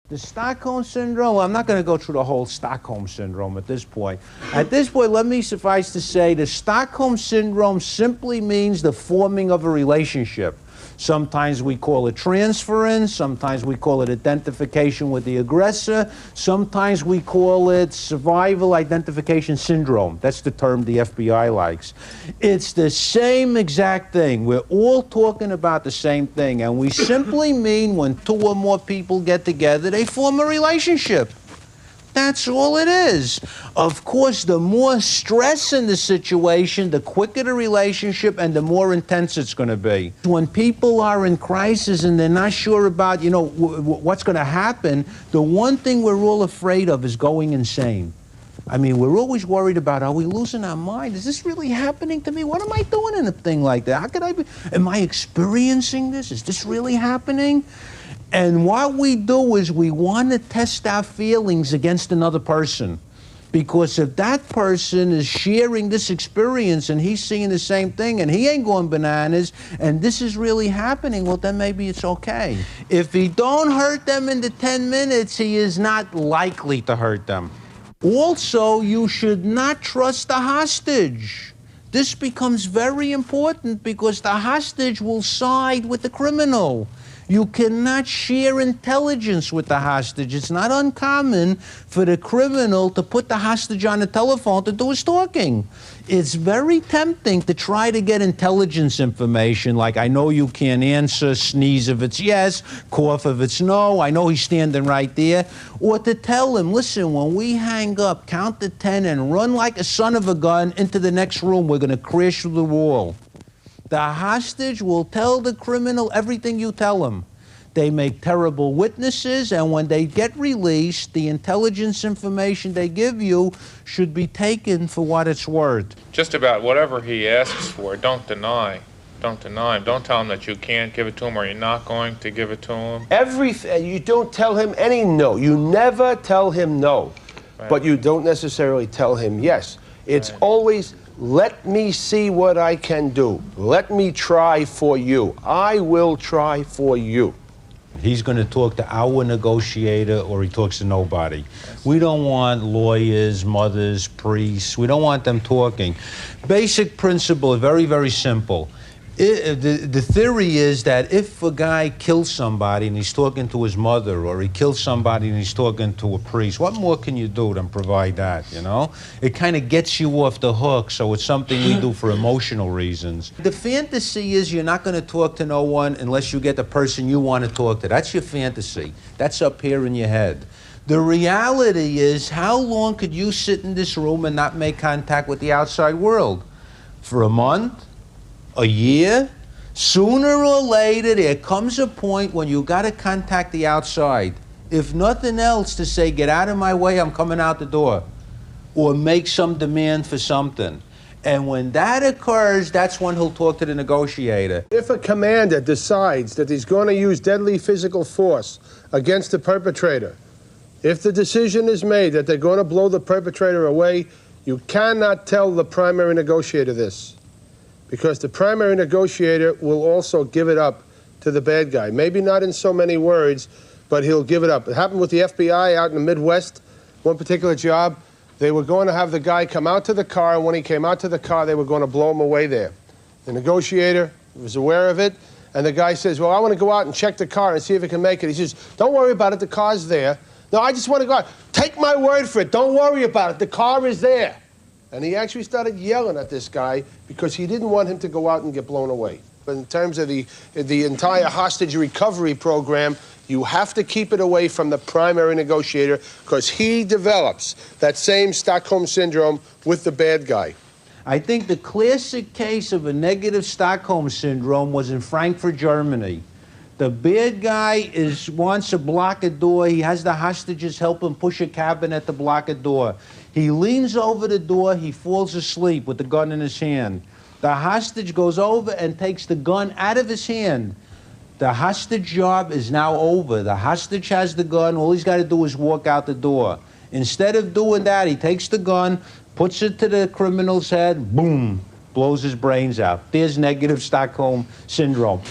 The Stockholm Syndrome, I'm not going to go through the whole Stockholm Syndrome at this point. At this point, let me suffice to say the Stockholm Syndrome simply means the forming of a relationship. Sometimes we call it transference, sometimes we call it identification with the aggressor, sometimes we call it survival identification syndrome. That's the term the FBI likes. It's the same exact thing. We're all talking about the same thing, and we simply mean when two or more people get together, they form a relationship. That's all it is. Of course, the more stress in the situation, the quicker the relationship and the more intense it's going to be. When people are in crisis and they're not sure about, what's going to happen, the one thing we're all afraid of is going insane. I mean, we're always worried about, are we losing our mind? Is this really happening to me? What am I doing in a thing like that? How could I be? Am I experiencing this? Is this really happening? And what we do is we want to test our feelings against another person. Because if that person is sharing this experience and he's seeing the same thing and he ain't going bananas and this is really happening, well, then maybe it's okay. If he don't hurt them in the 10 minutes, he is not likely to hurt them. Also, you should not trust the hostage. This becomes very important because the hostage will side with the criminal. You cannot share intelligence with the hostage. It's not uncommon for the criminal to put the hostage on the telephone to do his talking. It's very tempting to try to get intelligence information, like I know you can't answer, sneeze if it's yes, cough if it's no, I know he's standing right there. Or to tell him, listen, when we hang up, count to 10 and run like a son of a gun into the next room. We're going to crash through the wall. The hostage will tell the criminal everything you tell him. They make terrible witnesses, and when they get released, the intelligence information they give you should be taken for what it's worth. Just about whatever he asks for, don't deny. Don't deny him. Don't tell him that you can't give it to him or you're not going to give it to him. You don't tell him any no. You never tell him no. Right. But you don't necessarily tell him yes. It's Right. always, let me see what I can do. Let me try for you. I will try for you. He's going to talk to our negotiator or he talks to nobody. We don't want lawyers, mothers, priests. We don't want them talking. Basic principle is very, very simple. The theory is that if a guy kills somebody and he's talking to his mother, or he kills somebody and he's talking to a priest, what more can you do than provide that, you know? It kind of gets you off the hook, so it's something we do for emotional reasons. The fantasy is you're not going to talk to no one unless you get the person you want to talk to. That's your fantasy. That's up here in your head. The reality is, how long could you sit in this room and not make contact with the outside world? For a month? A year? Sooner or later, there comes a point when you got to contact the outside. If nothing else, to say, get out of my way, I'm coming out the door. Or make some demand for something. And when that occurs, that's when he'll talk to the negotiator. If a commander decides that he's going to use deadly physical force against the perpetrator, if the decision is made that they're going to blow the perpetrator away, you cannot tell the primary negotiator this. Because the primary negotiator will also give it up to the bad guy. Maybe not in so many words, but he'll give it up. It happened with the FBI out in the Midwest, one particular job. They were going to have the guy come out to the car, and when he came out to the car, they were going to blow him away there. The negotiator was aware of it, and the guy says, well, I want to go out and check the car and see if it can make it. He says, don't worry about it, the car's there. No, I just want to go out. Take my word for it, don't worry about it, the car is there. And he actually started yelling at this guy because he didn't want him to go out and get blown away. But in terms of the entire hostage recovery program, you have to keep it away from the primary negotiator because he develops that same Stockholm Syndrome with the bad guy. I think the classic case of a negative Stockholm Syndrome was in Frankfurt, Germany. The bad guy wants to block a door. He has the hostages help him push a cabinet to block a door. He leans over the door. He falls asleep with the gun in his hand. The hostage goes over and takes the gun out of his hand. The hostage job is now over. The hostage has the gun. All he's got to do is walk out the door. Instead of doing that, he takes the gun, puts it to the criminal's head, boom, blows his brains out. There's negative Stockholm Syndrome.